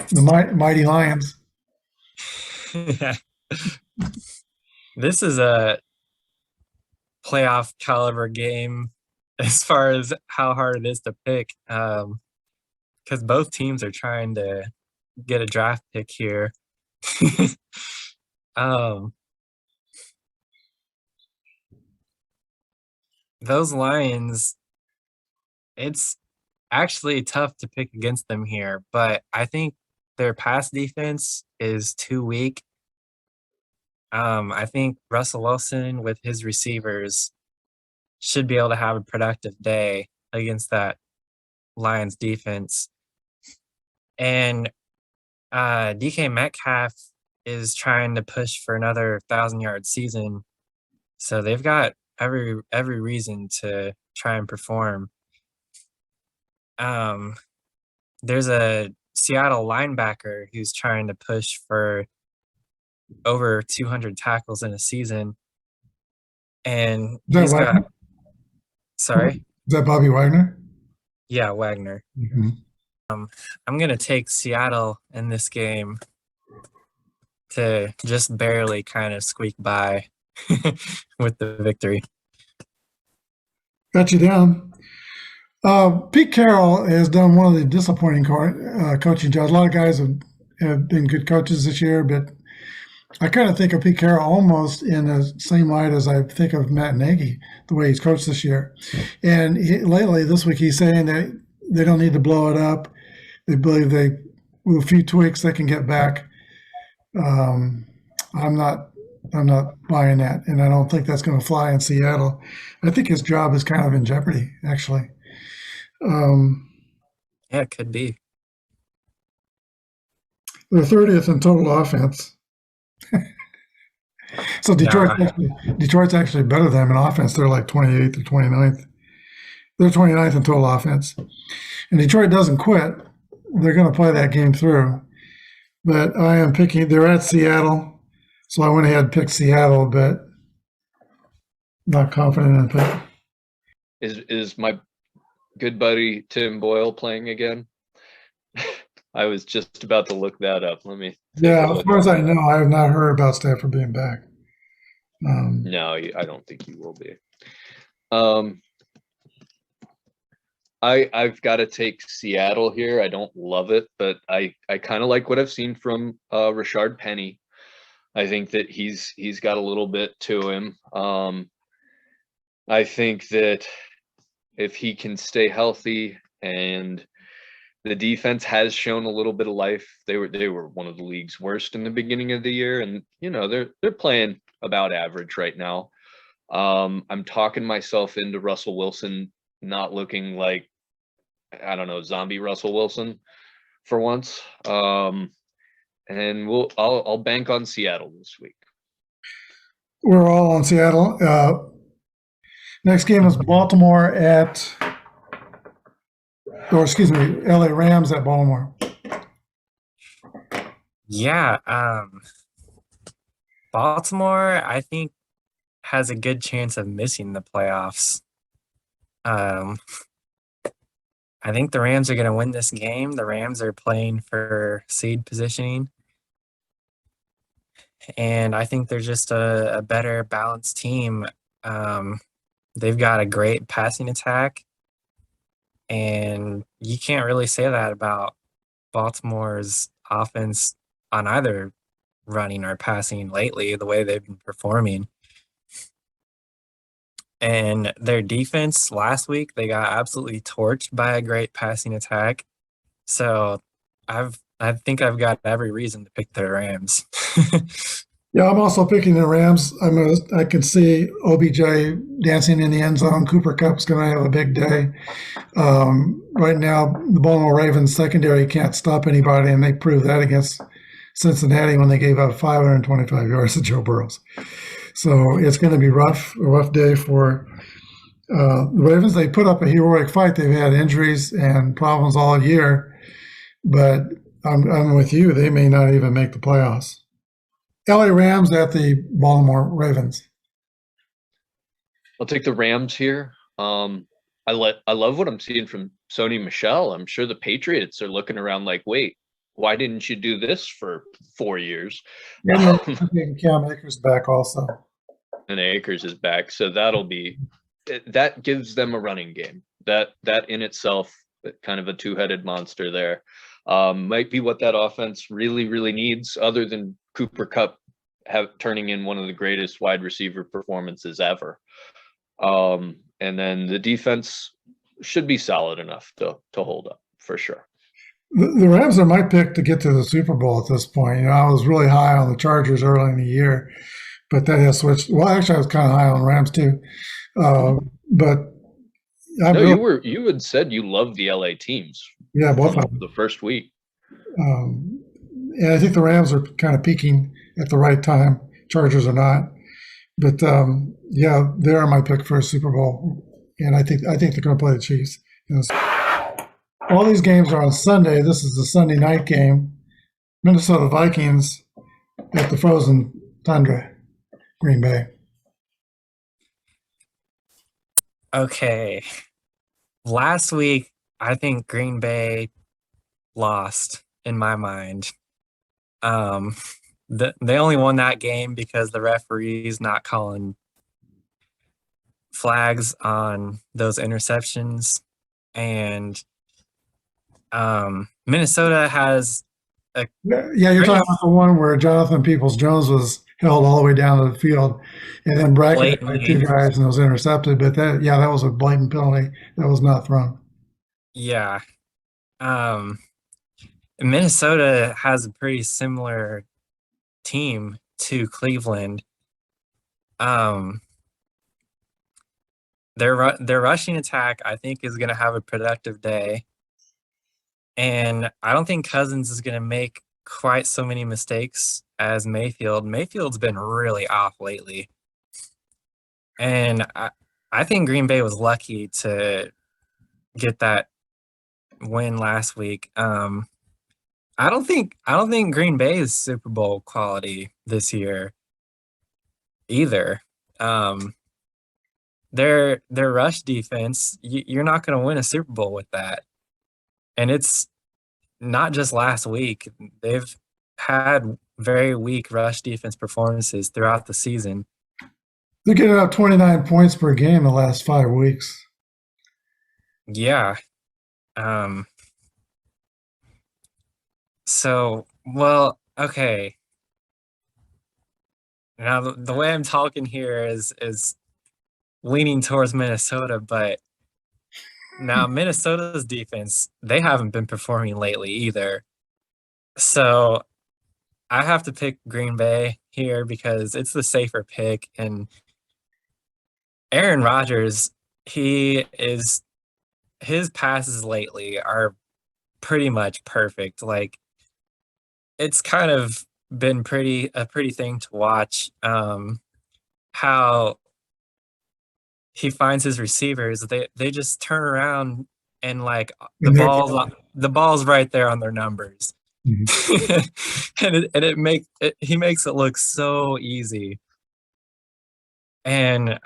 The mighty Lions. This is a playoff caliber game as far as how hard it is to pick, because both teams are trying to get a draft pick here. Those Lions, it's actually tough to pick against them here, but I think their pass defense is too weak. I think Russell Wilson with his receivers should be able to have a productive day against that Lions defense. And DK Metcalf is trying to push for another 1,000-yard season. So they've got every reason to try and perform. There's a Seattle linebacker who's trying to push for over 200 tackles in a season. And he's got, sorry? Is that Bobby Wagner? Yeah, Wagner. Mm-hmm. I'm going to take Seattle in this game to just barely kind of squeak by with the victory. Got you down. Pete Carroll has done one of the disappointing coaching jobs. A lot of guys have been good coaches this year, but I kind of think of Pete Carroll almost in the same light as I think of Matt Nagy, the way he's coached this year. And lately, this week, he's saying that they don't need to blow it up. They believe with a few tweaks they can get back. I'm not buying that, and I don't think that's going to fly in Seattle. I think his job is kind of in jeopardy, actually. Yeah, it could be. They're 30th in total offense. So Detroit's actually better than them in offense. They're like 28th or 29th. They're 29th in total offense. And Detroit doesn't quit. They're going to play that game through. But I am picking, they're at Seattle. So I went ahead and picked Seattle, but not confident in pick. Is my good buddy Tim Boyle playing again? I was just about to look that up. Let me. Yeah, as far as I know, I have not heard about Stafford being back. No, I don't think he will be. I've got to take Seattle here. I don't love it, but I kind of like what I've seen from Rashard Penny. I think that he's got a little bit to him. I think that if he can stay healthy, and the defense has shown a little bit of life. They were one of the league's worst in the beginning of the year, and they're playing about average right now. I'm talking myself into Russell Wilson not looking like, I don't know, zombie Russell Wilson for once. And I'll bank on Seattle this week. We're all on Seattle. Next game is Baltimore LA Rams at Baltimore. Yeah, Baltimore, I think, has a good chance of missing the playoffs. I think the Rams are going to win this game. The Rams are playing for seed positioning. And I think they're just a better balanced team. They've got a great passing attack. And you can't really say that about Baltimore's offense on either running or passing lately, the way they've been performing. And their defense last week, they got absolutely torched by a great passing attack. So I think I've got every reason to pick the Rams. Yeah, I'm also picking the Rams. I can see OBJ dancing in the end zone. Cooper Kupp's going to have a big day. Right now, the Baltimore Ravens secondary can't stop anybody, and they proved that against Cincinnati when they gave up 525 yards to Joe Burrows. So it's going to be a rough day for the Ravens. They put up a heroic fight. They've had injuries and problems all year, but I'm with you. They may not even make the playoffs. LA Rams at the Baltimore Ravens. I'll take the Rams here. I love what I'm seeing from Sony Michel. I'm sure the Patriots are looking around like, wait, why didn't you do this for 4 years? And Cam Akers back also. And Akers is back, so that gives them a running game. That in itself, kind of a two-headed monster there, might be what that offense really, really needs, other than Cooper Kupp turning in one of the greatest wide receiver performances ever. And then the defense should be solid enough to hold up for sure. The Rams are my pick to get to the Super Bowl at this point. I was really high on the Chargers early in the year, but that has switched. Well, actually, I was kind of high on the Rams too. But you had said you loved the LA teams. Yeah, both of them. The first week. And I think the Rams are kind of peaking at the right time. Chargers are not. But yeah, they are my pick for a Super Bowl, and I think they're going to play the Chiefs. All these games are on Sunday. This is the Sunday night game. Minnesota Vikings at the frozen tundra, Green Bay. Okay. Last week, I think Green Bay lost in my mind. They only won that game because the referees not calling flags on those interceptions. And Minnesota has you're talking about the one where Jonathan Peoples-Jones was held all the way down to the field, and then bracketed by two guys and was intercepted. But that was a blatant penalty that was not thrown. Yeah. Minnesota has a pretty similar team to Cleveland. Their rushing attack, I think, is going to have a productive day. And I don't think Cousins is going to make quite so many mistakes as Mayfield. Mayfield's been really off lately. And I think Green Bay was lucky to get that win last week. I don't think Green Bay is Super Bowl quality this year either. Their rush defense, you're not going to win a Super Bowl with that. And it's not just last week. They've had very weak rush defense performances throughout the season. They're getting up 29 points per game the last 5 weeks. Yeah. Um, so, well, okay. Now the way I'm talking here is leaning towards Minnesota, but now Minnesota's defense, they haven't been performing lately either. So I have to pick Green Bay here because it's the safer pick. And Aaron Rodgers, his passes lately are pretty much perfect. Like it's kind of been a pretty thing to watch. How he finds his receivers, they just turn around and like And they're the ball's right there on their numbers. Mhm. He makes it look so easy. And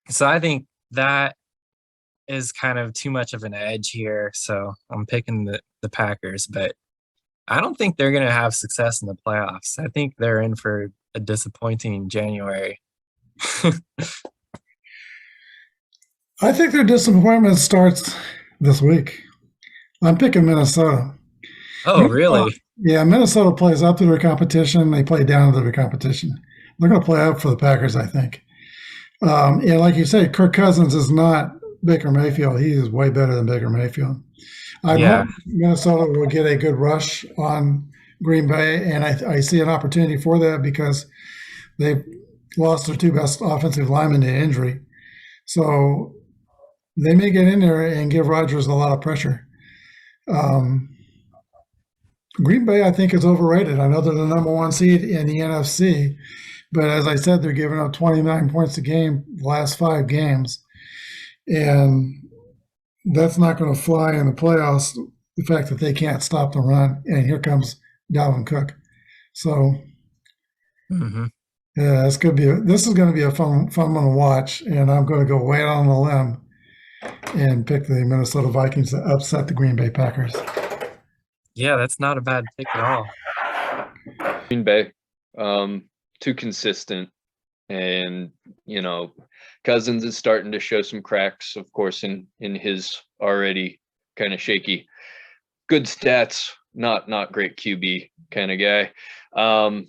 so I think that is kind of too much of an edge here. So I'm picking the Packers, but I don't think they're gonna have success in the playoffs. I think they're in for a disappointing January. I think their disappointment starts this week. I'm picking Minnesota. Oh, really? Yeah, Minnesota plays up to their competition. They play down to their competition. They're going to play up for the Packers, I think. And like you say, Kirk Cousins is not Baker Mayfield. He is way better than Baker Mayfield. I'm Yeah. hoping Minnesota will get a good rush on Green Bay, and I see an opportunity for that because they've lost their two best offensive linemen to injury. So they may get in there and give Rodgers a lot of pressure. Green Bay, I think, is overrated. I know they're the number one seed in the NFC, but as I said, they're giving up 29 points a game the last 5 games. And that's not going to fly in the playoffs, the fact that they can't stop the run. And here comes Dalvin Cook. So, yeah, this is going to be a fun one to watch. And I'm going to go way out on a limb and pick the Minnesota Vikings to upset the Green Bay Packers. Yeah, that's not a bad pick at all. Green Bay, too consistent, and Cousins is starting to show some cracks, of course, in his already kind of shaky, good stats, not great QB kind of guy. I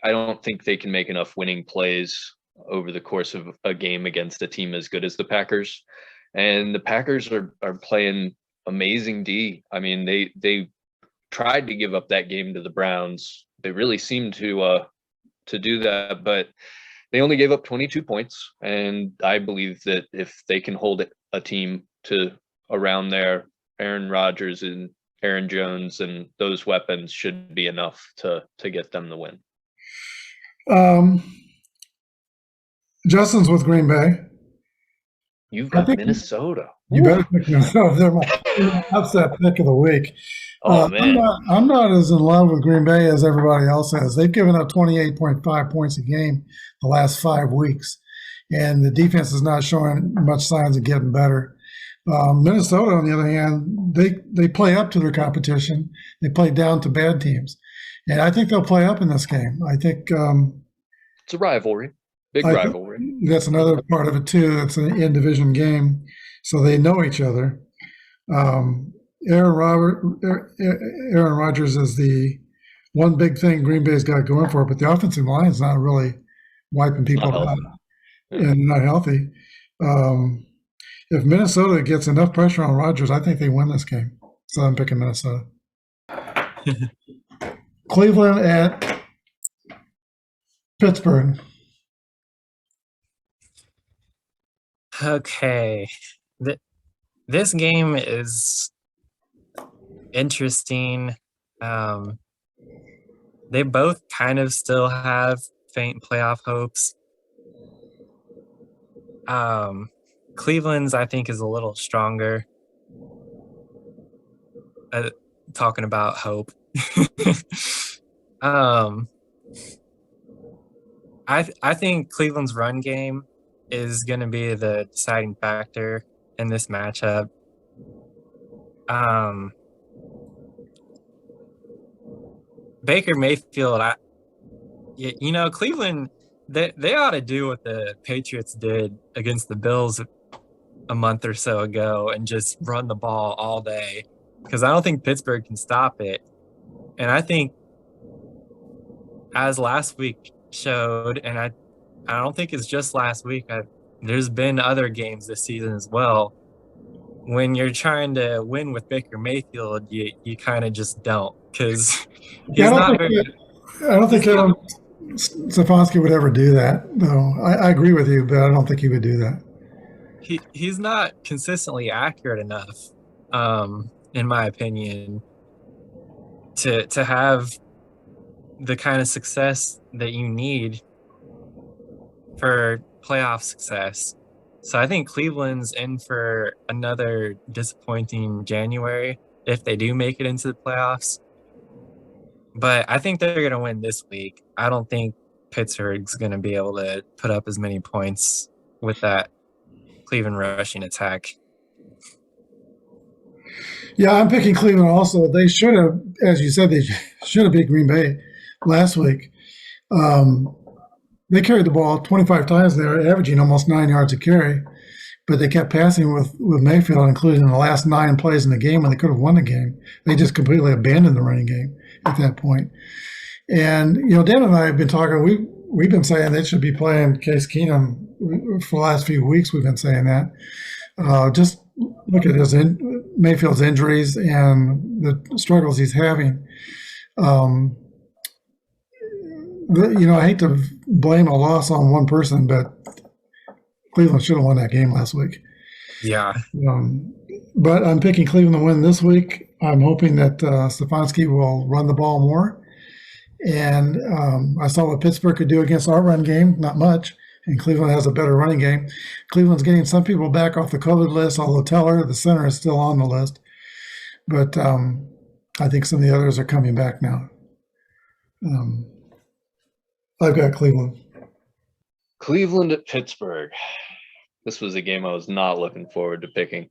don't think they can make enough winning plays over the course of a game against a team as good as the Packers, and the Packers are playing amazing D. I mean, they tried to give up that game to the Browns. They really seemed to do that, but they only gave up 22 points. And I believe that if they can hold a team to around there, Aaron Rodgers and Aaron Jones and those weapons should be enough to get them the win. Justin's with Green Bay. You've got Minnesota. You better pick Minnesota. They're my upset pick of the week. Oh, man. I'm not as in love with Green Bay as everybody else has. They've given up 28.5 points a game the last 5 weeks, and the defense is not showing much signs of getting better. Minnesota, on the other hand, they play up to their competition. They play down to bad teams, and I think they'll play up in this game. I think it's a rivalry, big rivalry. That's another part of it too. It's an in-division game, so they know each other. Aaron Rodgers is the one big thing Green Bay's got going for it, but the offensive line is not really wiping people out and not healthy. If Minnesota gets enough pressure on Rodgers, I think they win this game. So I'm picking Minnesota. Cleveland at Pittsburgh. Okay. This game is interesting. They both kind of still have faint playoff hopes. Cleveland's, I think, is a little stronger. Talking about hope. I think Cleveland's run game is going to be the deciding factor in this matchup. Baker Mayfield, Cleveland, they ought to do what the Patriots did against the Bills a month or so ago and just run the ball all day, because I don't think Pittsburgh can stop it. And I think, as last week showed, and I don't think it's just last week. There's been other games this season as well. When you're trying to win with Baker Mayfield, you kind of just don't, because Yeah, he's not very. I don't think Stefanski would ever do that, though. I agree with you, but I don't think he would do that. He's not consistently accurate enough, in my opinion, to have the kind of success that you need for playoff success. So I think Cleveland's in for another disappointing January if they do make it into the playoffs. But I think they're going to win this week. I don't think Pittsburgh's going to be able to put up as many points with that Cleveland rushing attack. Yeah, I'm picking Cleveland also. They should have, as you said, they should have beat Green Bay last week. They carried the ball 25 times. They're averaging almost 9 yards a carry, but they kept passing with Mayfield, including in the last 9 plays in the game when they could have won the game. They just completely abandoned the running game at that point. And, Dan and I have been talking, we've been saying they should be playing Case Keenum for the last few weeks. We've been saying that. Just look at Mayfield's injuries and the struggles he's having. I hate to blame a loss on one person, but Cleveland should have won that game last week. Yeah. But I'm picking Cleveland to win this week. I'm hoping that Stefanski will run the ball more. And I saw what Pittsburgh could do against our run game, not much. And Cleveland has a better running game. Cleveland's getting some people back off the COVID list, although Teller, the center, is still on the list. But I think some of the others are coming back now. I've got Cleveland. Cleveland at Pittsburgh. This was a game I was not looking forward to picking.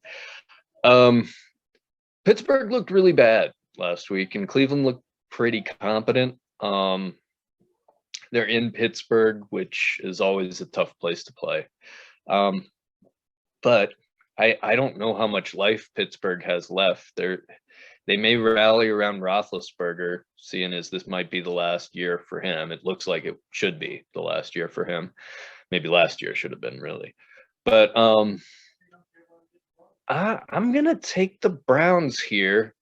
Pittsburgh looked really bad last week, and Cleveland looked pretty competent. They're in Pittsburgh, which is always a tough place to play. But I don't know how much life Pittsburgh has left. They may rally around Roethlisberger, seeing as this might be the last year for him. It looks like it should be the last year for him. Maybe last year should have been, really. But I'm going to take the Browns here.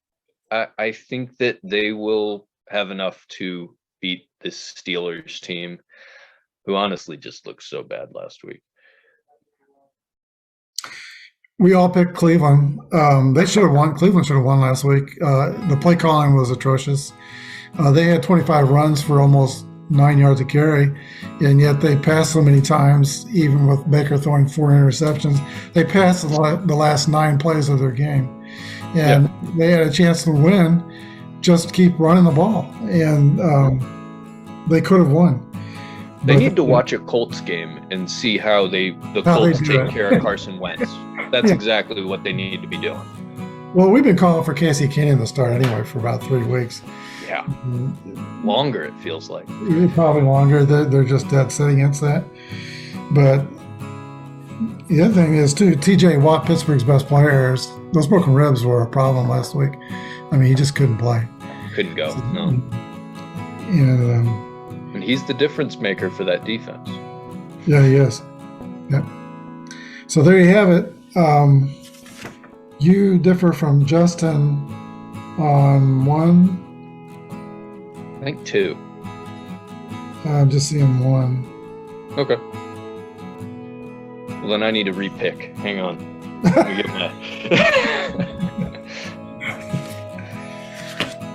I think that they will have enough to beat this Steelers team, who honestly just looked so bad last week. We all picked Cleveland. They should have won. Cleveland should have won last week. The play calling was atrocious. They had 25 runs for almost 9 yards a carry, and yet they passed so many times, even with Baker throwing 4 interceptions. They passed the last 9 plays of their game. And They had a chance to win, just keep running the ball. And they could have won. They need to watch a Colts game and see how the Colts take care of Carson Wentz. That's exactly what they need to be doing. Well, we've been calling for Casey Keenum to start anyway for about 3 weeks. Yeah. Longer, it feels like. Probably longer. They're just dead set against that. But the other thing is, too, T.J. Watt, Pittsburgh's best players, those broken ribs were a problem last week. I mean, he just couldn't play. Couldn't go, no. And he's the difference maker for that defense. Yeah, he is. Yep. So there you have it. You differ from Justin on 1. I think 2. I'm just seeing 1. Okay. Well, then I need to repick. Hang on. Let me get my...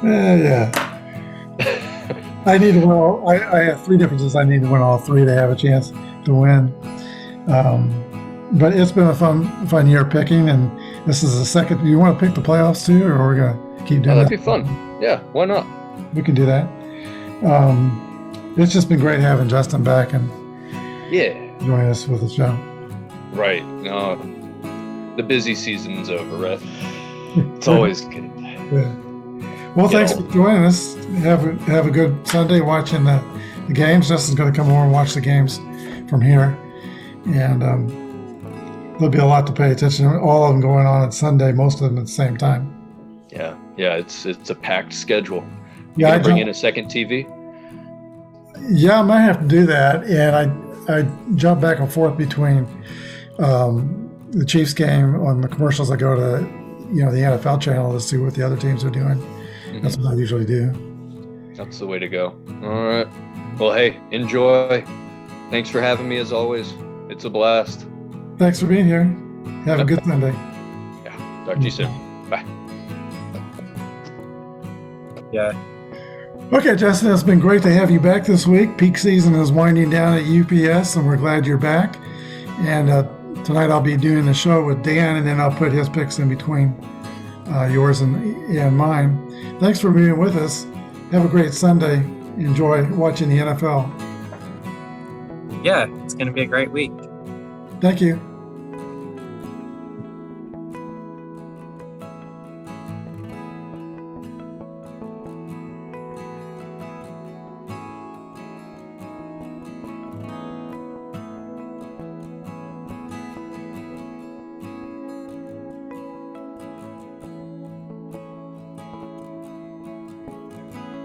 Yeah. I need to win all. I have 3 differences. I need to win all 3 to have a chance to win. But it's been a fun year picking, and this is the second. You want to pick the playoffs too, or we're gonna keep doing that? That'd be fun. Yeah, why not? We can do that. It's just been great having Justin back and joining us with the show. Right. No, the busy season's over, right? It's always good. Yeah. Well, thanks for joining us. Have a good Sunday watching the games. Justin's going to come over and watch the games from here. And there'll be a lot to pay attention to. All of them going on Sunday, most of them at the same time. Yeah, it's a packed schedule. Yeah, You I gonna bring jump- in a second TV? Yeah, I might have to do that. And I jump back and forth between the Chiefs game on the commercials. I go to the NFL channel to see what the other teams are doing. That's what I usually do. That's the way to go. All right. Well, hey, enjoy. Thanks for having me as always. It's a blast. Thanks for being here. Have a good Sunday. Yeah. Talk to you soon. Bye. Yeah. Okay, Justin, it's been great to have you back this week. Peak season is winding down at UPS, and we're glad you're back. And tonight I'll be doing the show with Dan, and then I'll put his picks in between yours and mine. Thanks for being with us. Have a great Sunday. Enjoy watching the NFL. Yeah, it's going to be a great week. Thank you.